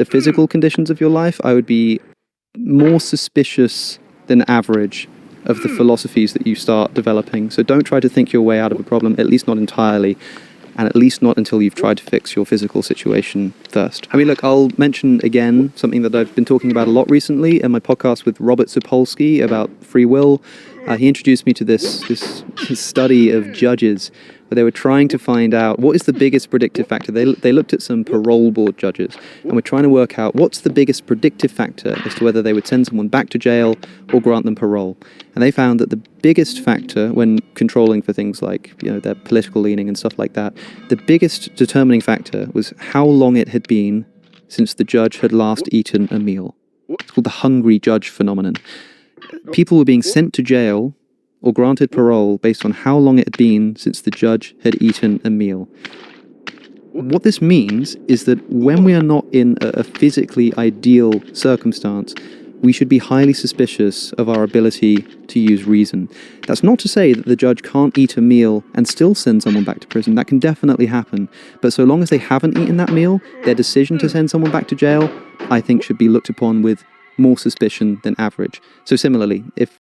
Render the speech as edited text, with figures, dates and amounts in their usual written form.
the physical conditions of your life, I would be more suspicious than average of the philosophies that you start developing. So don't try to think your way out of a problem, at least not entirely, and at least not until you've tried to fix your physical situation first. I mean, look, I'll mention again something that I've been talking about a lot recently in my podcast with Robert Sapolsky about free will. He introduced me to this study of judges where they were trying to find out what is the biggest predictive factor. They looked at some parole board judges and were trying to work out what's the biggest predictive factor as to whether they would send someone back to jail or grant them parole. And they found that the biggest factor when controlling for things like, their political leaning and stuff like that, the biggest determining factor was how long it had been since the judge had last eaten a meal. It's called the hungry judge phenomenon. People were being sent to jail or granted parole based on how long it had been since the judge had eaten a meal. What this means is that when we are not in a physically ideal circumstance, we should be highly suspicious of our ability to use reason. That's not to say that the judge can't eat a meal and still send someone back to prison. That can definitely happen. But so long as they haven't eaten that meal, their decision to send someone back to jail, I think, should be looked upon with more suspicion than average. So similarly, if